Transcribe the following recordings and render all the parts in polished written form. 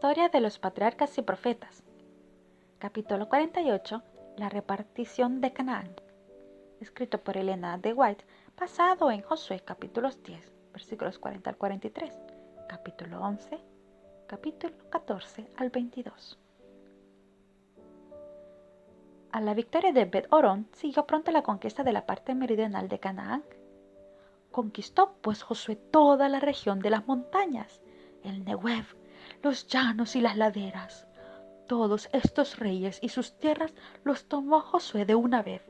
Historia de los patriarcas y profetas. Capítulo 48. La repartición de Canaán. Escrito por Elena de White, basado en Josué capítulos 10, versículos 40 al 43, capítulo 11, capítulo 14 al 22. A la victoria de Bet-Horón siguió pronto la conquista de la parte meridional de Canaán. Conquistó pues Josué toda la región de las montañas, el Negev, los llanos y las laderas. Todos estos reyes y sus tierras los tomó Josué de una vez,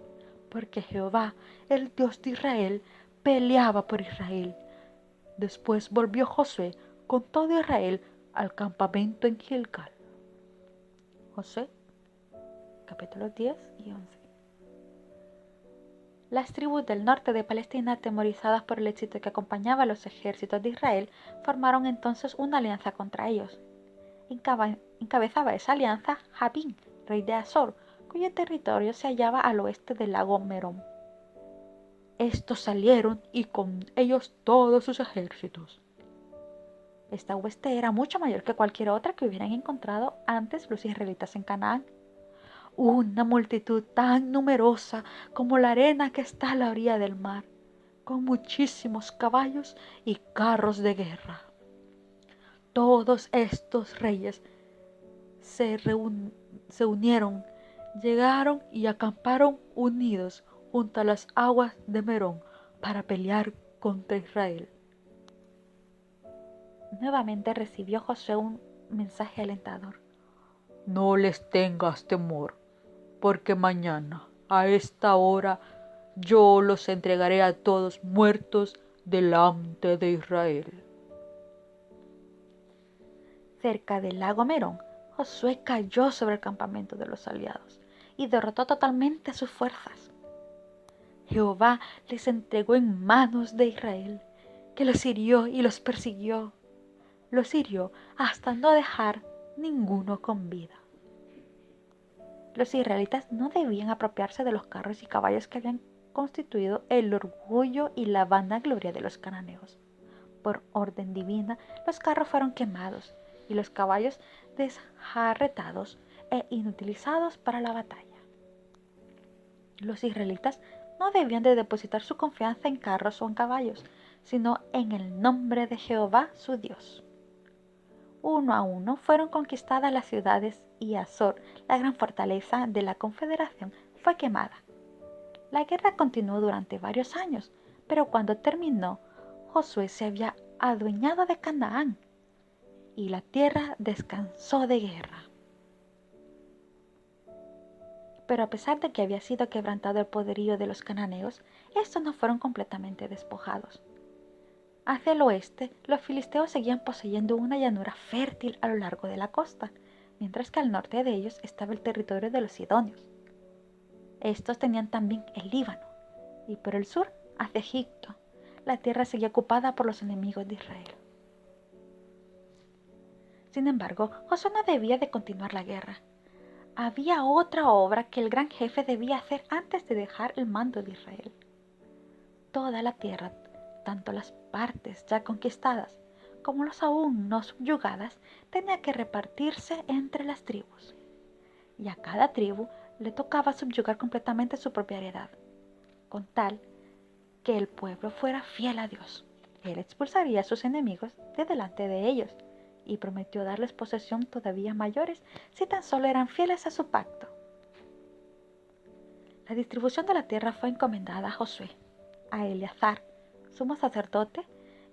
porque Jehová, el Dios de Israel, peleaba por Israel. Después volvió Josué con todo Israel al campamento en Gilgal. Josué, capítulos 10 y 11. Las tribus del norte de Palestina, atemorizadas por el éxito que acompañaba a los ejércitos de Israel, formaron entonces una alianza contra ellos. Encabezaba esa alianza Jabín, rey de Azor, cuyo territorio se hallaba al oeste del lago Merón. Estos salieron y con ellos todos sus ejércitos. Esta hueste era mucho mayor que cualquier otra que hubieran encontrado antes los israelitas en Canaán. Una multitud tan numerosa como la arena que está a la orilla del mar, con muchísimos caballos y carros de guerra. Todos estos reyes se unieron, llegaron y acamparon unidos junto a las aguas de Merón para pelear contra Israel. Nuevamente recibió Josué un mensaje alentador. No les tengas temor, porque mañana, a esta hora, yo los entregaré a todos muertos delante de Israel. Cerca del lago Merón, Josué cayó sobre el campamento de los aliados y derrotó totalmente a sus fuerzas. Jehová les entregó en manos de Israel, que los hirió y los persiguió. Los hirió hasta no dejar ninguno con vida. Los israelitas no debían apropiarse de los carros y caballos que habían constituido el orgullo y la vanagloria de los cananeos. Por orden divina, los carros fueron quemados y los caballos desjarretados e inutilizados para la batalla. Los israelitas no debían de depositar su confianza en carros o en caballos, sino en el nombre de Jehová su Dios. Uno a uno fueron conquistadas las ciudades y Azor, la gran fortaleza de la confederación, fue quemada. La guerra continuó durante varios años, pero cuando terminó, Josué se había adueñado de Canaán y la tierra descansó de guerra. Pero a pesar de que había sido quebrantado el poderío de los cananeos, estos no fueron completamente despojados. Hacia el oeste, los filisteos seguían poseyendo una llanura fértil a lo largo de la costa, mientras que al norte de ellos estaba el territorio de los sidonios. Estos tenían también el Líbano, y por el sur, hacia Egipto, la tierra seguía ocupada por los enemigos de Israel. Sin embargo, Josué no debía de continuar la guerra. Había otra obra que el gran jefe debía hacer antes de dejar el mando de Israel. Toda la tierra, tanto las partes ya conquistadas como las aún no subyugadas, tenía que repartirse entre las tribus. Y a cada tribu le tocaba subyugar completamente su propia heredad, con tal que el pueblo fuera fiel a Dios. Él expulsaría a sus enemigos de delante de ellos y prometió darles posesión todavía mayores si tan solo eran fieles a su pacto. La distribución de la tierra fue encomendada a Josué, a Eleazar, sumo sacerdote,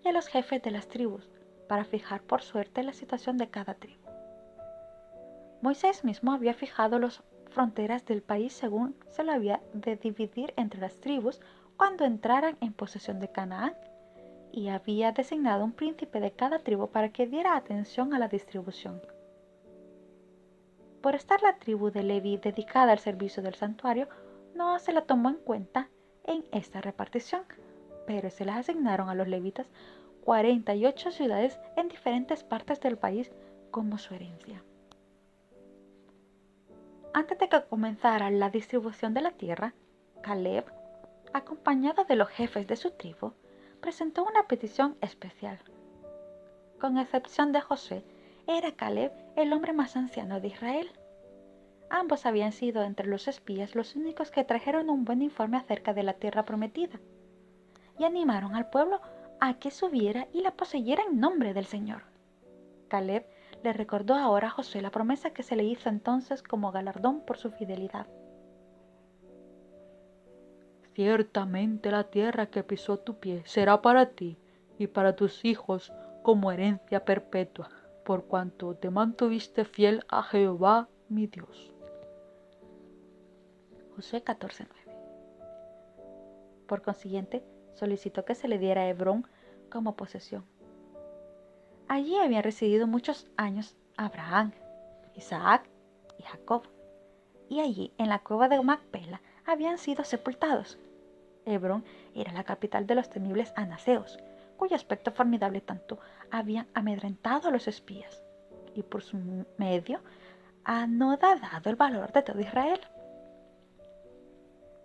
y a los jefes de las tribus, para fijar por suerte la situación de cada tribu. Moisés mismo había fijado las fronteras del país según se lo había de dividir entre las tribus cuando entraran en posesión de Canaán, y había designado un príncipe de cada tribu para que diera atención a la distribución. Por estar la tribu de Leví dedicada al servicio del santuario, no se la tomó en cuenta en esta repartición, pero se les asignaron a los levitas 48 ciudades en diferentes partes del país como su herencia. Antes de que comenzara la distribución de la tierra, Caleb, acompañado de los jefes de su tribu, presentó una petición especial. Con excepción de Josué, era Caleb el hombre más anciano de Israel. Ambos habían sido entre los espías los únicos que trajeron un buen informe acerca de la tierra prometida y animaron al pueblo a que subiera y la poseyera en nombre del Señor. Caleb le recordó ahora a Josué la promesa que se le hizo entonces como galardón por su fidelidad. Ciertamente la tierra que pisó tu pie será para ti y para tus hijos como herencia perpetua, por cuanto te mantuviste fiel a Jehová mi Dios. Josué 14:9. Por consiguiente, solicitó que se le diera a Hebrón como posesión. Allí habían residido muchos años Abraham, Isaac y Jacob, y allí, en la cueva de Macpela, habían sido sepultados. Hebrón era la capital de los temibles anaseos, cuyo aspecto formidable tanto habían amedrentado a los espías, y por su medio anodado el valor de todo Israel.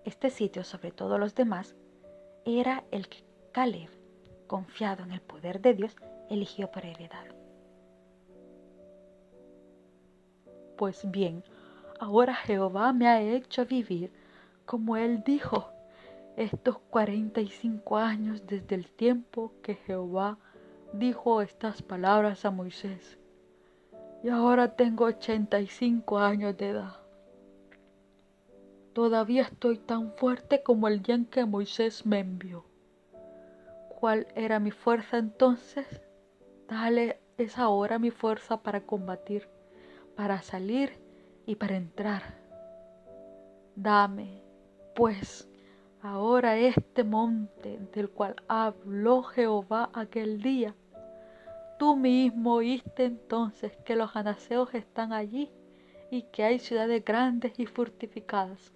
Este sitio, sobre todos los demás, era el que Caleb, confiado en el poder de Dios, eligió para heredad. Pues bien, ahora Jehová me ha hecho vivir, como él dijo, estos 45 años desde el tiempo que Jehová dijo estas palabras a Moisés. Y ahora tengo 85 años de edad. Todavía estoy tan fuerte como el día en que Moisés me envió. ¿Cuál era mi fuerza entonces? Tal es ahora mi fuerza para combatir, para salir y para entrar. Dame, pues, ahora este monte del cual habló Jehová aquel día. Tú mismo oíste entonces que los anaseos están allí y que hay ciudades grandes y fortificadas.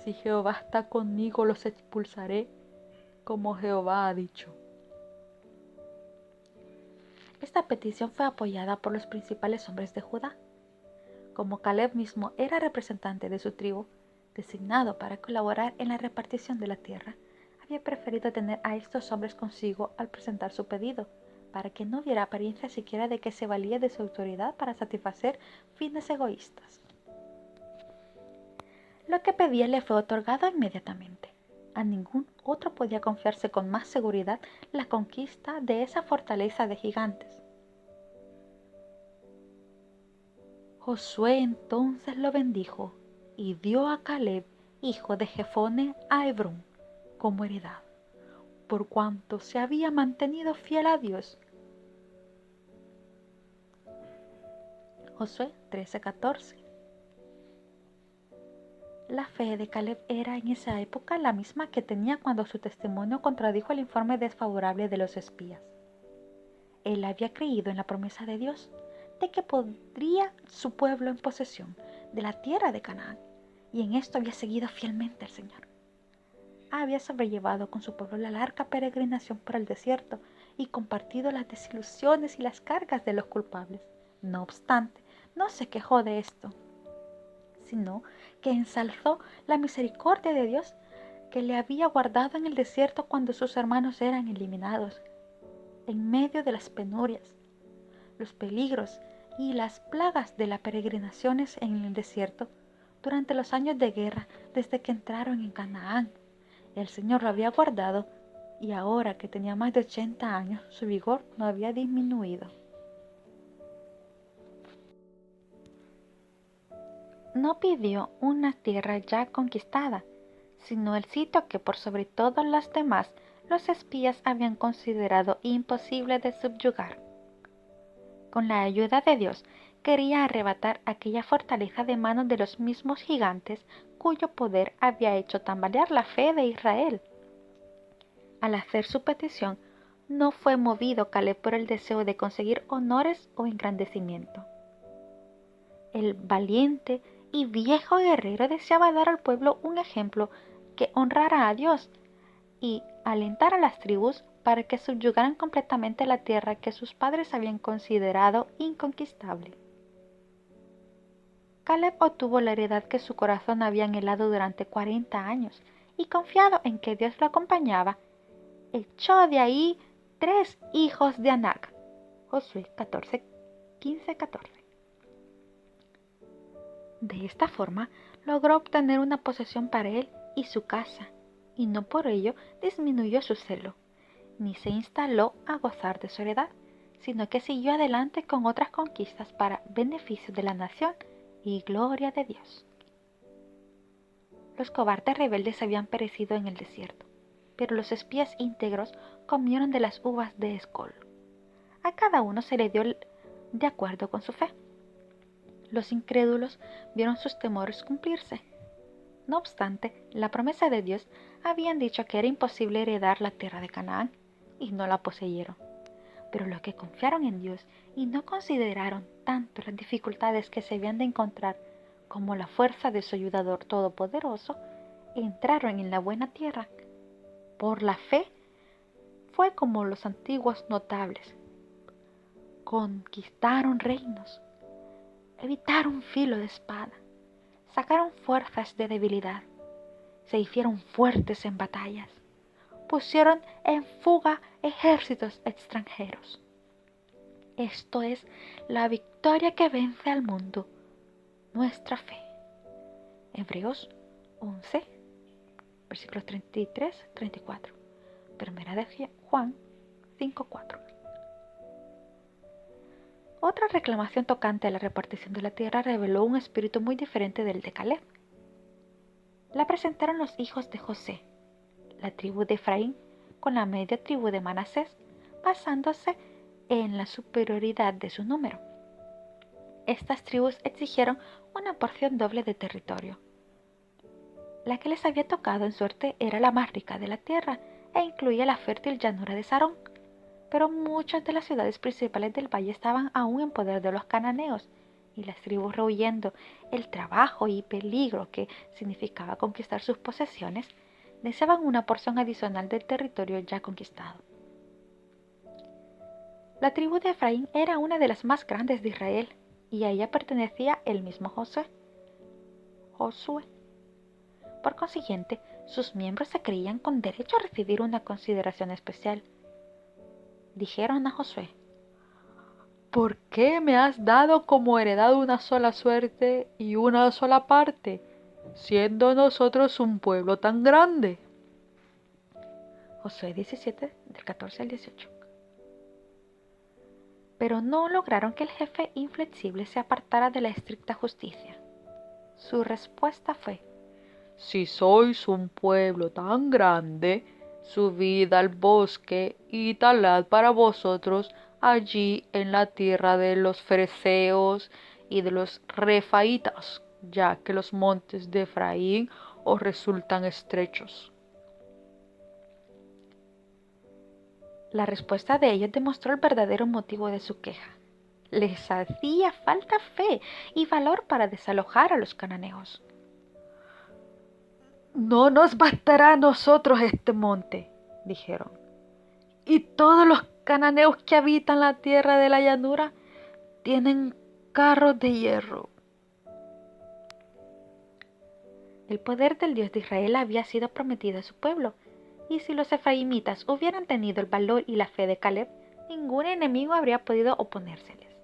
Si Jehová está conmigo, los expulsaré, como Jehová ha dicho. Esta petición fue apoyada por los principales hombres de Judá. Como Caleb mismo era representante de su tribu, designado para colaborar en la repartición de la tierra, había preferido tener a estos hombres consigo al presentar su pedido, para que no hubiera apariencia siquiera de que se valía de su autoridad para satisfacer fines egoístas. Lo que pedía le fue otorgado inmediatamente. A ningún otro podía confiarse con más seguridad la conquista de esa fortaleza de gigantes. Josué entonces lo bendijo y dio a Caleb, hijo de Jefone, a Hebrón como heredad, por cuanto se había mantenido fiel a Dios. Josué 13:14. La fe de Caleb era en esa época la misma que tenía cuando su testimonio contradijo el informe desfavorable de los espías. Él había creído en la promesa de Dios de que pondría su pueblo en posesión de la tierra de Canaán, y en esto había seguido fielmente al Señor. Había sobrellevado con su pueblo la larga peregrinación por el desierto y compartido las desilusiones y las cargas de los culpables. No obstante, no se quejó de esto, sino que ensalzó la misericordia de Dios que le había guardado en el desierto cuando sus hermanos eran eliminados, en medio de las penurias, los peligros y las plagas de las peregrinaciones en el desierto durante los años de guerra desde que entraron en Canaán. El Señor lo había guardado y ahora que tenía más de 80 años, su vigor no había disminuido. No pidió una tierra ya conquistada, sino el sitio que por sobre todos los demás los espías habían considerado imposible de subyugar. Con la ayuda de Dios, quería arrebatar aquella fortaleza de manos de los mismos gigantes cuyo poder había hecho tambalear la fe de Israel. Al hacer su petición, no fue movido Caleb por el deseo de conseguir honores o engrandecimiento. El valiente y viejo guerrero deseaba dar al pueblo un ejemplo que honrara a Dios y alentar a las tribus para que subyugaran completamente la tierra que sus padres habían considerado inconquistable. Caleb obtuvo la heredad que su corazón había anhelado durante 40 años y confiado en que Dios lo acompañaba, echó de ahí 3 hijos de Anac. Josué 14. 15:14. De esta forma, logró obtener una posesión para él y su casa, y no por ello disminuyó su celo, ni se instaló a gozar de su heredad, sino que siguió adelante con otras conquistas para beneficio de la nación y gloria de Dios. Los cobardes rebeldes habían perecido en el desierto, pero los espías íntegros comieron de las uvas de Escol. A cada uno se le dio de acuerdo con su fe. Los incrédulos vieron sus temores cumplirse. No obstante, la promesa de Dios habían dicho que era imposible heredar la tierra de Canaán, y no la poseyeron. Pero los que confiaron en Dios y no consideraron tanto las dificultades que se habían de encontrar como la fuerza de su ayudador todopoderoso, entraron en la buena tierra. Por la fe fue como los antiguos notables. Conquistaron reinos, evitaron filo de espada, sacaron fuerzas de debilidad, se hicieron fuertes en batallas, pusieron en fuga ejércitos extranjeros. Esto es la victoria que vence al mundo, nuestra fe. Hebreos 11, versículos 33-34. Primera de Juan 5:4. Otra reclamación tocante a la repartición de la tierra reveló un espíritu muy diferente del de Caleb. La presentaron los hijos de José, la tribu de Efraín, con la media tribu de Manasés, basándose en la superioridad de su número. Estas tribus exigieron una porción doble de territorio. La que les había tocado en suerte era la más rica de la tierra e incluía la fértil llanura de Sarón, pero muchas de las ciudades principales del valle estaban aún en poder de los cananeos, y las tribus, rehuyendo el trabajo y peligro que significaba conquistar sus posesiones, deseaban una porción adicional del territorio ya conquistado. La tribu de Efraín era una de las más grandes de Israel, y a ella pertenecía el mismo Josué. Por consiguiente, sus miembros se creían con derecho a recibir una consideración especial. Dijeron a Josué: ¿por qué me has dado como heredad una sola suerte y una sola parte, siendo nosotros un pueblo tan grande? Josué 17, del 14 al 18. Pero no lograron que el jefe inflexible se apartara de la estricta justicia. Su respuesta fue: si sois un pueblo tan grande, subid al bosque y talad para vosotros allí en la tierra de los fereceos y de los refaitas, ya que los montes de Efraín os resultan estrechos. La respuesta de ellos demostró el verdadero motivo de su queja. Les hacía falta fe y valor para desalojar a los cananeos. No nos bastará a nosotros este monte, dijeron, y todos los cananeos que habitan la tierra de la llanura tienen carros de hierro. El poder del Dios de Israel había sido prometido a su pueblo, y si los efraimitas hubieran tenido el valor y la fe de Caleb, ningún enemigo habría podido oponérseles.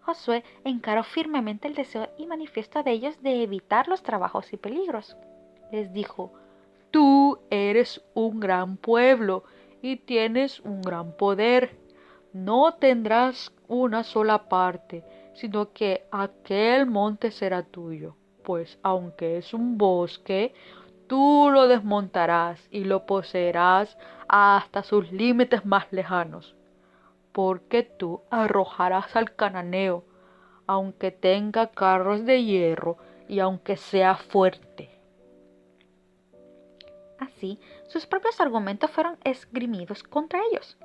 Josué encaró firmemente el deseo y manifiesto de ellos de evitar los trabajos y peligros. Les dijo: tú eres un gran pueblo y tienes un gran poder. No tendrás una sola parte, sino que aquel monte será tuyo, pues aunque es un bosque, tú lo desmontarás y lo poseerás hasta sus límites más lejanos, porque tú arrojarás al cananeo, aunque tenga carros de hierro y aunque sea fuerte. Así, sus propios argumentos fueron esgrimidos contra ellos.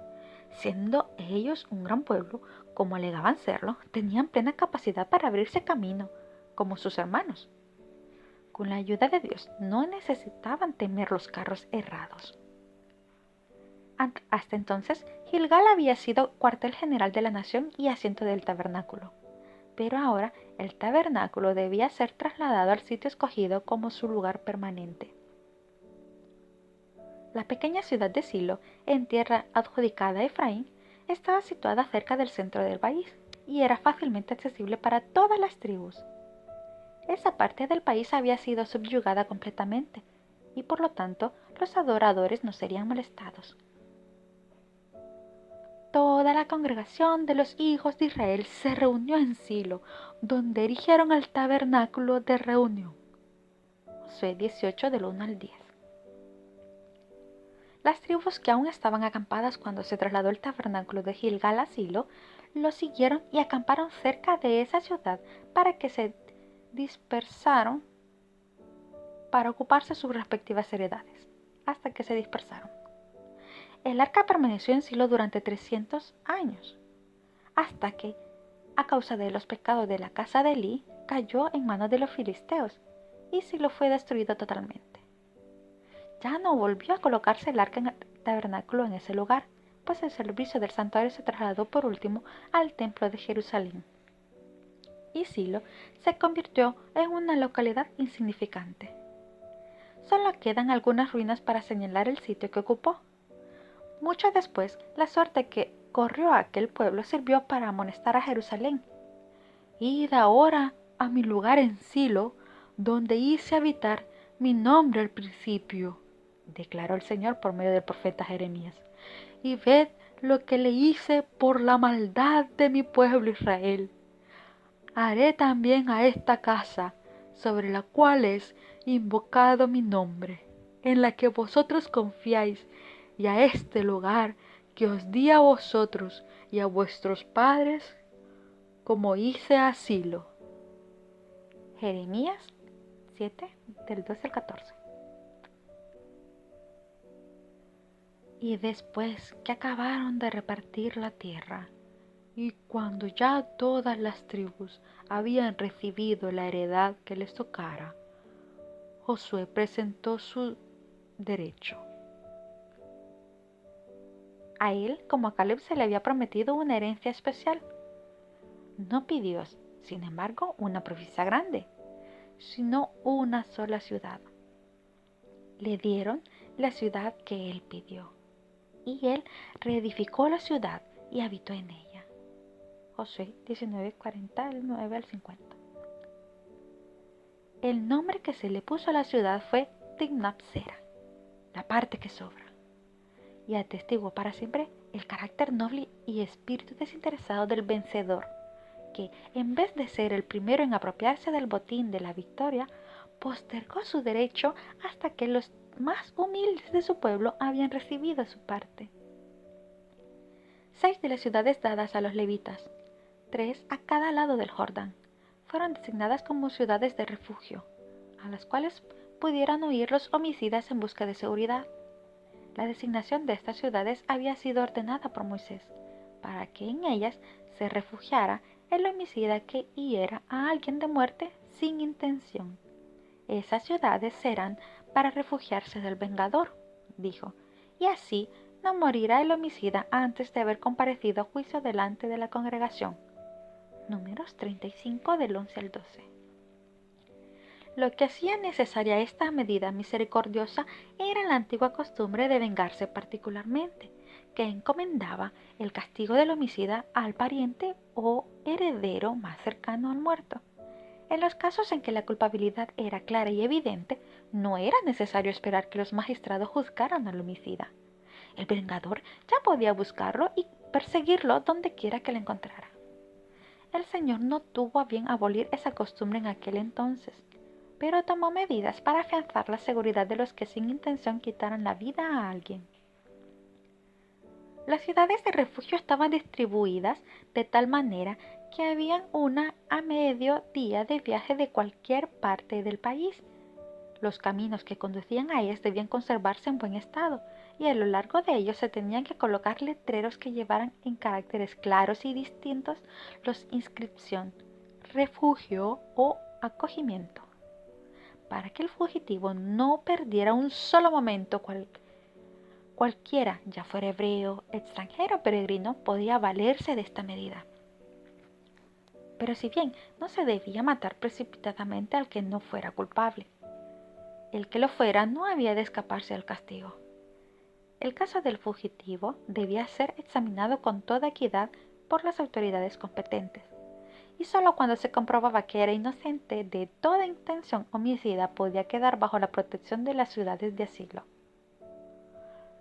Siendo ellos un gran pueblo, como alegaban serlo, tenían plena capacidad para abrirse camino, como sus hermanos. Con la ayuda de Dios, no necesitaban temer los carros errados. Hasta entonces, Gilgal había sido cuartel general de la nación y asiento del tabernáculo. Pero ahora el tabernáculo debía ser trasladado al sitio escogido como su lugar permanente. La pequeña ciudad de Silo, en tierra adjudicada a Efraín, estaba situada cerca del centro del país, y era fácilmente accesible para todas las tribus. Esa parte del país había sido subyugada completamente y por lo tanto los adoradores no serían molestados. Toda la congregación de los hijos de Israel se reunió en Silo, donde erigieron el tabernáculo de reunión. Josué 18 del 1 al 10. Las tribus que aún estaban acampadas cuando se trasladó el tabernáculo de Gilgal a Silo, lo siguieron y acamparon cerca de esa ciudad para que se dispersaron para ocuparse sus respectivas heredades, hasta que se dispersaron. El arca permaneció en Silo durante 300 años, hasta que, a causa de los pecados de la casa de Elí, cayó en manos de los filisteos, y Silo fue destruido totalmente. Ya no volvió a colocarse el arca en el tabernáculo en ese lugar, pues el servicio del santuario se trasladó por último al templo de Jerusalén. Y Silo se convirtió en una localidad insignificante. Solo quedan algunas ruinas para señalar el sitio que ocupó. Mucho después, la suerte que corrió a aquel pueblo sirvió para amonestar a Jerusalén. Id ahora a mi lugar en Silo, donde hice habitar mi nombre al principio, declaró el Señor por medio del profeta Jeremías, y ved lo que le hice por la maldad de mi pueblo Israel. Haré también a esta casa, sobre la cual es invocado mi nombre, en la que vosotros confiáis, y a este lugar que os di a vosotros y a vuestros padres, como hice a Silo. Jeremías 7, del 12 al 14. Y después que acabaron de repartir la tierra, y cuando ya todas las tribus habían recibido la heredad que les tocara, Josué presentó su derecho. A él, como a Caleb, se le había prometido una herencia especial. No pidió, sin embargo, una provincia grande, sino una sola ciudad. Le dieron la ciudad que él pidió, y él reedificó la ciudad y habitó en ella. Josué 19:40, del 9 al 50. El nombre que se le puso a la ciudad fue Timnat-Sera, la parte que sobra, y atestiguó para siempre el carácter noble y espíritu desinteresado del vencedor, que, en vez de ser el primero en apropiarse del botín de la victoria, postergó su derecho hasta que los más humildes de su pueblo habían recibido su parte. 6 de las ciudades dadas a los levitas, 3 a cada lado del Jordán, fueron designadas como ciudades de refugio, a las cuales pudieran huir los homicidas en busca de seguridad. La designación de estas ciudades había sido ordenada por Moisés, para que en ellas se refugiara el homicida que hiera a alguien de muerte sin intención. Esas ciudades serán para refugiarse del vengador, dijo, y así no morirá el homicida antes de haber comparecido a juicio delante de la congregación. Números 35 del 11 al 12. Lo que hacía necesaria esta medida misericordiosa era la antigua costumbre de vengarse particularmente, que encomendaba el castigo del homicida al pariente o heredero más cercano al muerto. En los casos en que la culpabilidad era clara y evidente, no era necesario esperar que los magistrados juzgaran al homicida. El vengador ya podía buscarlo y perseguirlo donde quiera que lo encontrara. El Señor no tuvo a bien abolir esa costumbre en aquel entonces, pero tomó medidas para afianzar la seguridad de los que sin intención quitaran la vida a alguien. Las ciudades de refugio estaban distribuidas de tal manera que habían una a medio día de viaje de cualquier parte del país. Los caminos que conducían a ellas debían conservarse en buen estado, y a lo largo de ellos se tenían que colocar letreros que llevaran en caracteres claros y distintos la inscripción refugio o acogimiento, para que el fugitivo no perdiera un solo momento. Cualquiera, ya fuera hebreo, extranjero o peregrino, podía valerse de esta medida. Pero si bien no se debía matar precipitadamente al que no fuera culpable, el que lo fuera no había de escaparse al castigo. El caso del fugitivo debía ser examinado con toda equidad por las autoridades competentes, y solo cuando se comprobaba que era inocente de toda intención homicida podía quedar bajo la protección de las ciudades de asilo.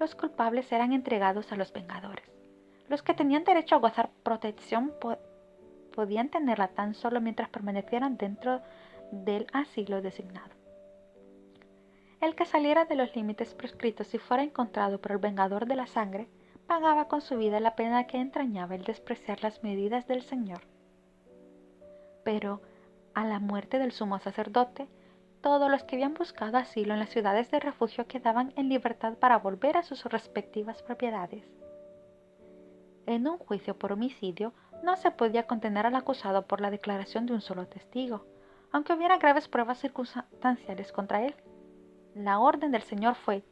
Los culpables eran entregados a los vengadores. Los que tenían derecho a gozar protección podían tenerla tan solo mientras permanecieran dentro del asilo designado. El que saliera de los límites prescritos y fuera encontrado por el vengador de la sangre, pagaba con su vida la pena que entrañaba el despreciar las medidas del Señor. Pero, a la muerte del sumo sacerdote, todos los que habían buscado asilo en las ciudades de refugio quedaban en libertad para volver a sus respectivas propiedades. En un juicio por homicidio, no se podía condenar al acusado por la declaración de un solo testigo, aunque hubiera graves pruebas circunstanciales contra él. La orden del Señor fue: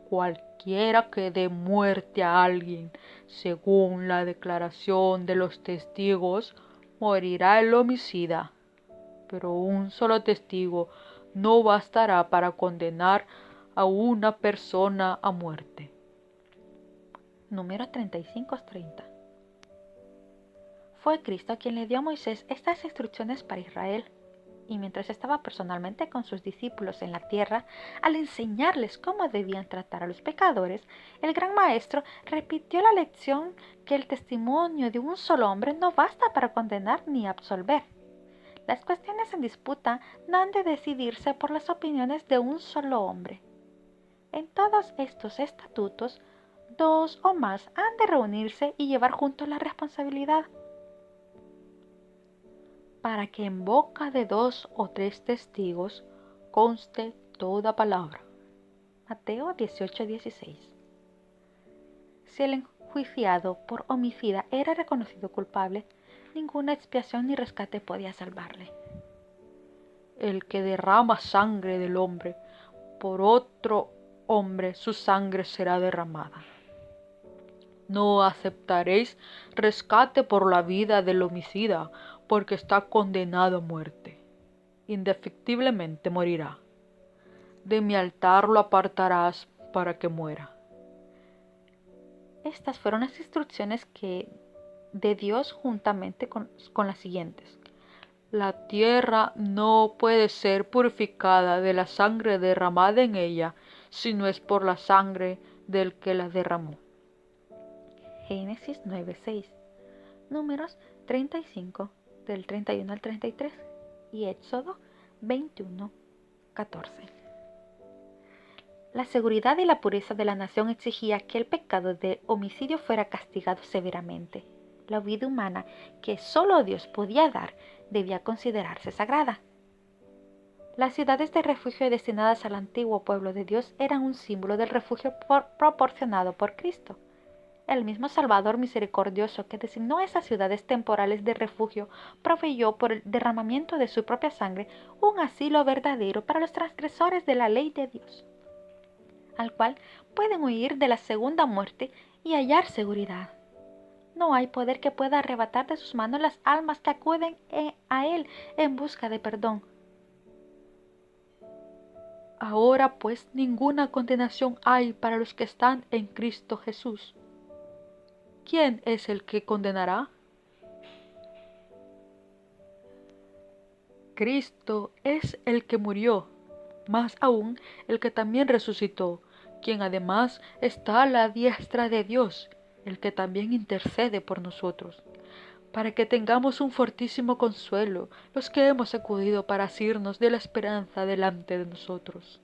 cualquiera que dé muerte a alguien, según la declaración de los testigos, morirá el homicida. Pero un solo testigo no bastará para condenar a una persona a muerte. Número 35-30. Fue Cristo quien le dio a Moisés estas instrucciones para Israel, y mientras estaba personalmente con sus discípulos en la tierra, al enseñarles cómo debían tratar a los pecadores, el gran maestro repitió la lección que el testimonio de un solo hombre no basta para condenar ni absolver. Las cuestiones en disputa no han de decidirse por las opiniones de un solo hombre. En todos estos estatutos, 2 o más han de reunirse y llevar juntos la responsabilidad, para que en boca de 2 o 3 testigos conste toda palabra. Mateo 18:16. Si el enjuiciado por homicida era reconocido culpable, ninguna expiación ni rescate podía salvarle. El que derrama sangre del hombre, por otro hombre su sangre será derramada. No aceptaréis rescate por la vida del homicida, porque está condenado a muerte. Indefectiblemente morirá. De mi altar lo apartarás para que muera. Estas fueron las instrucciones de Dios juntamente con las siguientes. La tierra no puede ser purificada de la sangre derramada en ella, si no es por la sangre del que la derramó. Génesis 9:6, Números 35, del 31 al 33, y Éxodo 21:14. La seguridad y la pureza de la nación exigía que el pecado de homicidio fuera castigado severamente. La vida humana que solo Dios podía dar debía considerarse sagrada. Las ciudades de refugio destinadas al antiguo pueblo de Dios eran un símbolo del refugio proporcionado por Cristo. El mismo Salvador misericordioso que designó esas ciudades temporales de refugio proveyó por el derramamiento de su propia sangre un asilo verdadero para los transgresores de la ley de Dios, al cual pueden huir de la segunda muerte y hallar seguridad. No hay poder que pueda arrebatar de sus manos las almas que acuden a Él en busca de perdón. Ahora pues ninguna condenación hay para los que están en Cristo Jesús. ¿Quién es el que condenará? Cristo es el que murió, más aún el que también resucitó, quien además está a la diestra de Dios, el que también intercede por nosotros, para que tengamos un fortísimo consuelo los que hemos acudido para asirnos de la esperanza delante de nosotros.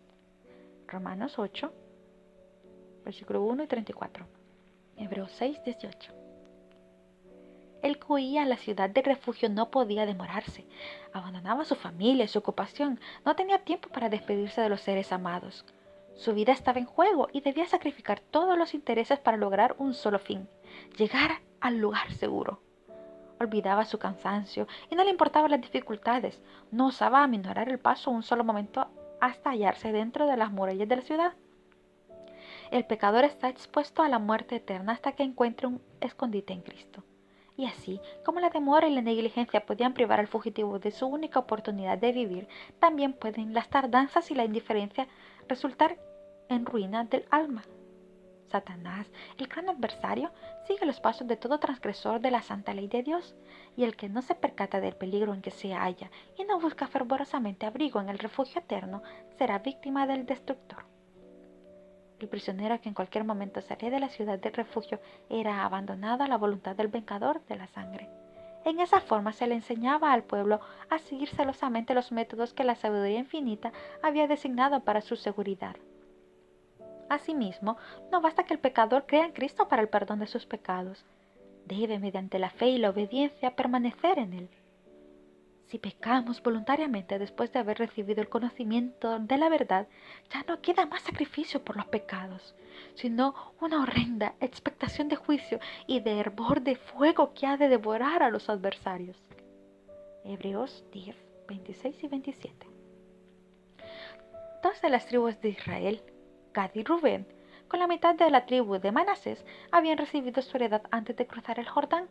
Romanos 8, versículo 1 y 34. Hebreos 6:18. El que huía a la ciudad de refugio no podía demorarse. Abandonaba su familia y su ocupación. No tenía tiempo para despedirse de los seres amados. Su vida estaba en juego y debía sacrificar todos los intereses para lograr un solo fin: llegar al lugar seguro. Olvidaba su cansancio y no le importaban las dificultades. No osaba aminorar el paso un solo momento hasta hallarse dentro de las murallas de la ciudad. El pecador está expuesto a la muerte eterna hasta que encuentre un escondite en Cristo. Y así, como la demora y la negligencia podían privar al fugitivo de su única oportunidad de vivir, también pueden las tardanzas y la indiferencia resultar en ruina del alma. Satanás, el gran adversario, sigue los pasos de todo transgresor de la santa ley de Dios, y el que no se percata del peligro en que se halla y no busca fervorosamente abrigo en el refugio eterno, será víctima del destructor. El prisionero que en cualquier momento salía de la ciudad del refugio era abandonado a la voluntad del vengador de la sangre. En esa forma se le enseñaba al pueblo a seguir celosamente los métodos que la sabiduría infinita había designado para su seguridad. Asimismo, no basta que el pecador crea en Cristo para el perdón de sus pecados. Debe, mediante la fe y la obediencia, permanecer en Él. Si pecamos voluntariamente después de haber recibido el conocimiento de la verdad, ya no queda más sacrificio por los pecados, sino una horrenda expectación de juicio y de hervor de fuego que ha de devorar a los adversarios. Hebreos 10, 26 y 27. Dos de las tribus de Israel, Gad y Rubén, con la mitad de la tribu de Manasés, habían recibido su heredad antes de cruzar el Jordán.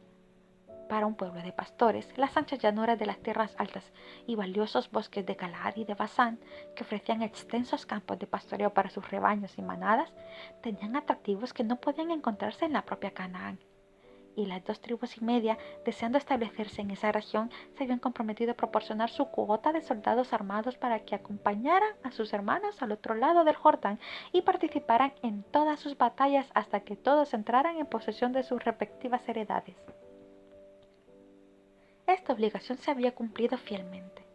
Para un pueblo de pastores, las anchas llanuras de las tierras altas y valiosos bosques de Galaad y de Basán, que ofrecían extensos campos de pastoreo para sus rebaños y manadas, tenían atractivos que no podían encontrarse en la propia Canaán. Y las 2,5 tribus, deseando establecerse en esa región, se habían comprometido a proporcionar su cuota de soldados armados para que acompañaran a sus hermanos al otro lado del Jordán y participaran en todas sus batallas hasta que todos entraran en posesión de sus respectivas heredades. Esta obligación se había cumplido fielmente.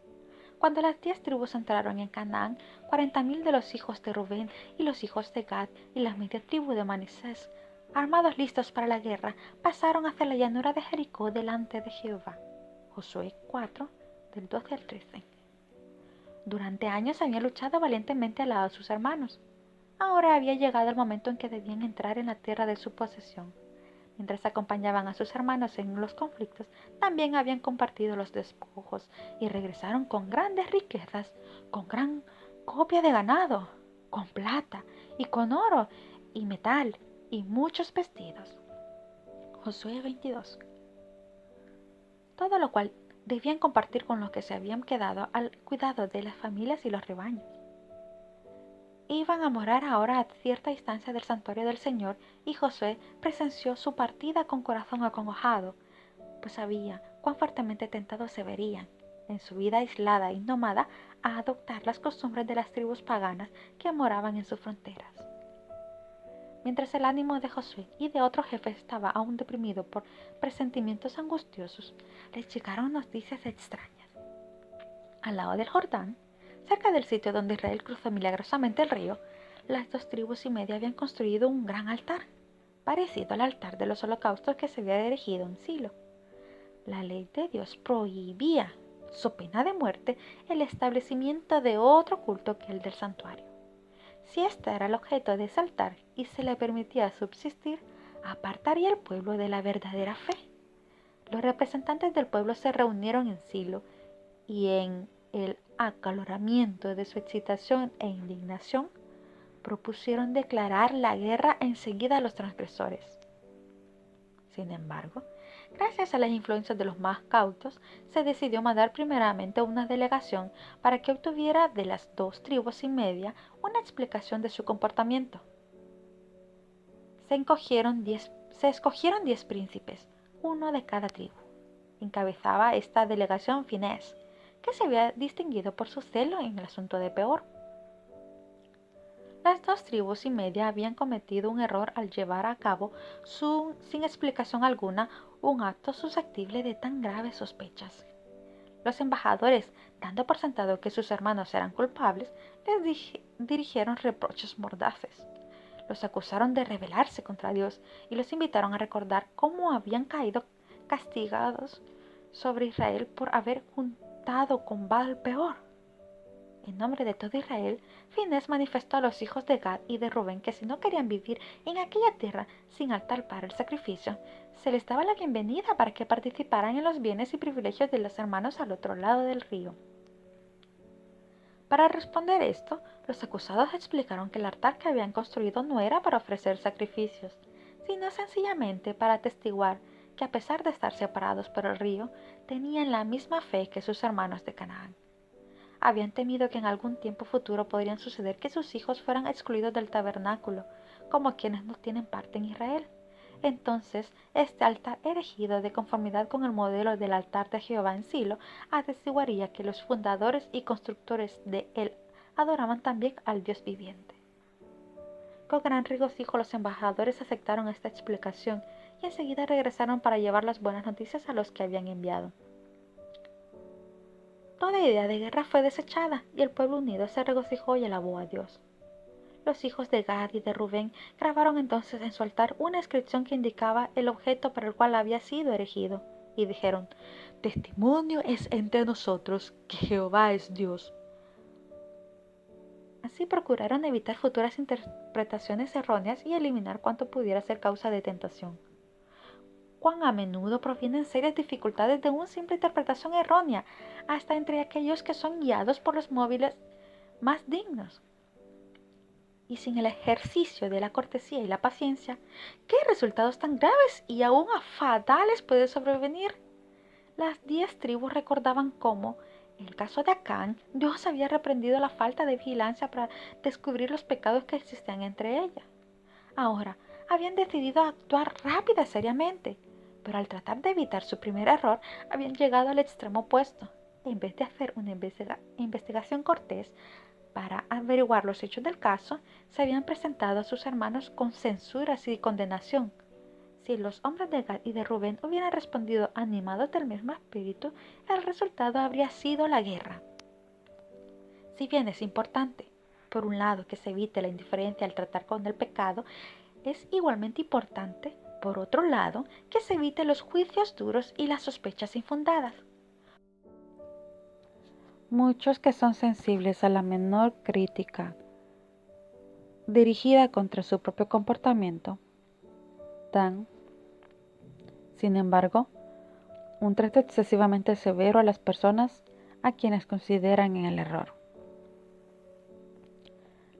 Cuando las 10 tribus entraron en Canaán, 40,000 de los hijos de Rubén y los hijos de Gad y la media tribu de Manasés, armados listos para la guerra, pasaron hacia la llanura de Jericó delante de Jehová. Josué 4, del 12 al 13. Durante años habían luchado valientemente al lado de sus hermanos. Ahora había llegado el momento en que debían entrar en la tierra de su posesión. Mientras acompañaban a sus hermanos en los conflictos, también habían compartido los despojos y regresaron con grandes riquezas, con gran copia de ganado, con plata y con oro y metal y muchos vestidos. Josué 22. Todo lo cual debían compartir con los que se habían quedado al cuidado de las familias y los rebaños. Iban a morar ahora a cierta distancia del santuario del Señor, y Josué presenció su partida con corazón acongojado, pues sabía cuán fuertemente tentados se verían, en su vida aislada y nómada, a adoptar las costumbres de las tribus paganas que moraban en sus fronteras. Mientras el ánimo de Josué y de otros jefes estaba aún deprimido por presentimientos angustiosos, les llegaron noticias extrañas. Al lado del Jordán, cerca del sitio donde Israel cruzó milagrosamente el río, las 2,5 tribus habían construido un gran altar, parecido al altar de los holocaustos que se había erigido en Silo. La ley de Dios prohibía, so pena de muerte, el establecimiento de otro culto que el del santuario. Si este era el objeto de ese altar y se le permitía subsistir, apartaría al pueblo de la verdadera fe. Los representantes del pueblo se reunieron en Silo y en el acaloramiento de su excitación e indignación, propusieron declarar la guerra enseguida a los transgresores. Sin embargo, gracias a las influencias de los más cautos, se decidió mandar primeramente una delegación para que obtuviera de las 2,5 tribus una explicación de su comportamiento. Se escogieron 10 príncipes, uno de cada tribu. Encabezaba esta delegación Finés, que se había distinguido por su celo en el asunto de Peor. Las 2,5 tribus habían cometido un error al llevar a cabo, sin explicación alguna, un acto susceptible de tan graves sospechas. Los embajadores, dando por sentado que sus hermanos eran culpables, les dirigieron reproches mordaces. Los acusaron de rebelarse contra Dios y los invitaron a recordar cómo habían caído castigados sobre Israel por haber juntado con Baal Peor. En nombre de todo Israel, Finés manifestó a los hijos de Gad y de Rubén que si no querían vivir en aquella tierra sin altar para el sacrificio, se les daba la bienvenida para que participaran en los bienes y privilegios de los hermanos al otro lado del río. Para responder esto, los acusados explicaron que el altar que habían construido no era para ofrecer sacrificios, sino sencillamente para atestiguar que a pesar de estar separados por el río, tenían la misma fe que sus hermanos de Canaán. Habían temido que en algún tiempo futuro podrían suceder que sus hijos fueran excluidos del tabernáculo, como quienes no tienen parte en Israel. Entonces, este altar erigido de conformidad con el modelo del altar de Jehová en Silo, atestiguaría que los fundadores y constructores de él adoraban también al Dios viviente. Con gran regocijo los embajadores aceptaron esta explicación y enseguida regresaron para llevar las buenas noticias a los que habían enviado. Toda idea de guerra fue desechada y el pueblo unido se regocijó y alabó a Dios. Los hijos de Gad y de Rubén grabaron entonces en su altar una inscripción que indicaba el objeto para el cual había sido erigido, y dijeron: «Testimonio es entre nosotros que Jehová es Dios». Así procuraron evitar futuras interpretaciones erróneas y eliminar cuanto pudiera ser causa de tentación. Cuán a menudo provienen serias dificultades de una simple interpretación errónea, hasta entre aquellos que son guiados por los móviles más dignos. Y sin el ejercicio de la cortesía y la paciencia, ¿qué resultados tan graves y aún fatales pueden sobrevenir? Las 10 tribus recordaban cómo, en el caso de Acán, Dios había reprendido la falta de vigilancia para descubrir los pecados que existían entre ellas. Ahora, habían decidido actuar rápida y seriamente, pero al tratar de evitar su primer error, habían llegado al extremo opuesto. En vez de hacer una investigación cortés, para averiguar los hechos del caso, se habían presentado a sus hermanos con censuras y condenación. Si los hombres de Gad y de Rubén hubieran respondido animados del mismo espíritu, el resultado habría sido la guerra. Si bien es importante, por un lado, que se evite la indiferencia al tratar con el pecado, es igualmente importante, por otro lado, que se evite los juicios duros y las sospechas infundadas. Muchos que son sensibles a la menor crítica dirigida contra su propio comportamiento dan, sin embargo, un trato excesivamente severo a las personas a quienes consideran en el error.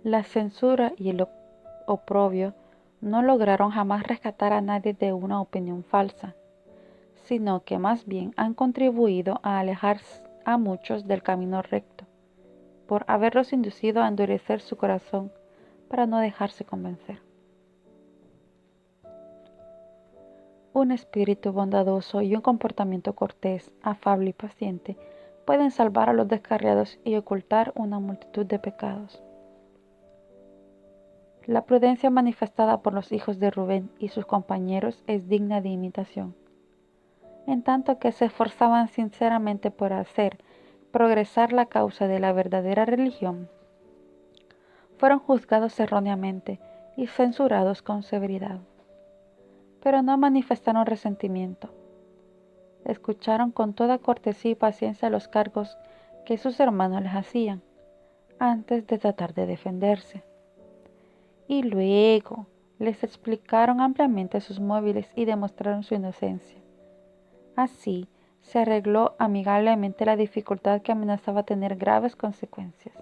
La censura y el oprobio no lograron jamás rescatar a nadie de una opinión falsa, sino que más bien han contribuido a alejar a muchos del camino recto, por haberlos inducido a endurecer su corazón para no dejarse convencer. Un espíritu bondadoso y un comportamiento cortés, afable y paciente pueden salvar a los descarriados y ocultar una multitud de pecados. La prudencia manifestada por los hijos de Rubén y sus compañeros es digna de imitación. En tanto que se esforzaban sinceramente por hacer progresar la causa de la verdadera religión, fueron juzgados erróneamente y censurados con severidad. Pero no manifestaron resentimiento. Escucharon con toda cortesía y paciencia los cargos que sus hermanos les hacían, antes de tratar de defenderse. Y luego les explicaron ampliamente sus móviles y demostraron su inocencia. Así se arregló amigablemente la dificultad que amenazaba tener graves consecuencias.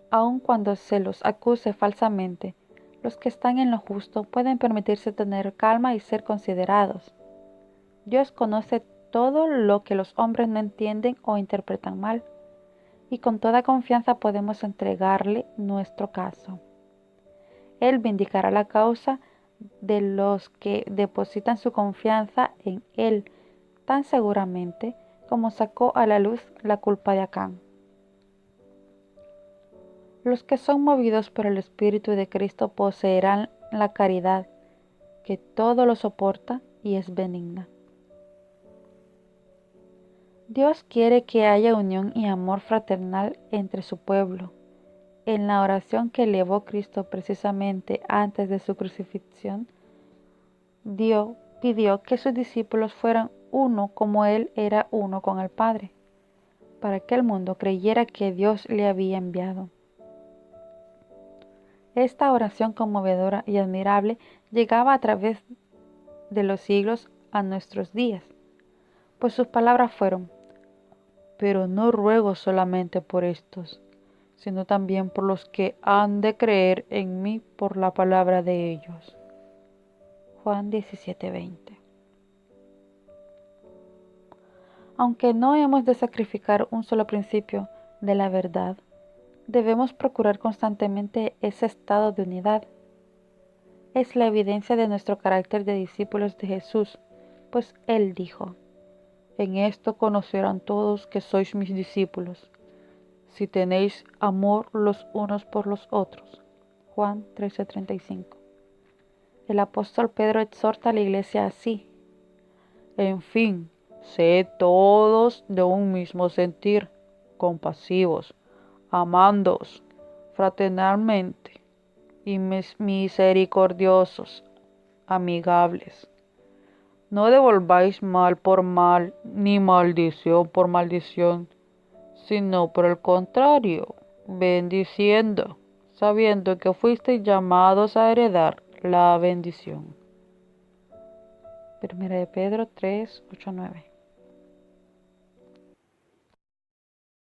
Aun cuando se los acuse falsamente, los que están en lo justo pueden permitirse tener calma y ser considerados. Dios conoce todo lo que los hombres no entienden o interpretan mal, y con toda confianza podemos entregarle nuestro caso. Él vindicará la causa de los que depositan su confianza en Él tan seguramente como sacó a la luz la culpa de Acán. Los que son movidos por el Espíritu de Cristo poseerán la caridad, que todo lo soporta y es benigna. Dios quiere que haya unión y amor fraternal entre su pueblo. En la oración que elevó Cristo precisamente antes de su crucifixión, Dios pidió que sus discípulos fueran uno como Él era uno con el Padre, para que el mundo creyera que Dios le había enviado. Esta oración conmovedora y admirable llegaba a través de los siglos a nuestros días, pues sus palabras fueron: «Pero no ruego solamente por estos, sino también por los que han de creer en mí por la palabra de ellos». Juan 17:20. Aunque no hemos de sacrificar un solo principio de la verdad, Debemos procurar constantemente ese estado de unidad. Es la evidencia de nuestro carácter de discípulos de Jesús, pues Él dijo: en esto conocerán todos que sois mis discípulos, si tenéis amor los unos por los otros. Juan 13:35. El apóstol Pedro exhorta a la iglesia así: en fin, sed todos de un mismo sentir, compasivos, amándoos fraternalmente y misericordiosos, amigables. No devolváis mal por mal, ni maldición por maldición, sino por el contrario, bendiciendo, sabiendo que fuisteis llamados a heredar la bendición. Primera de Pedro 3:8-9.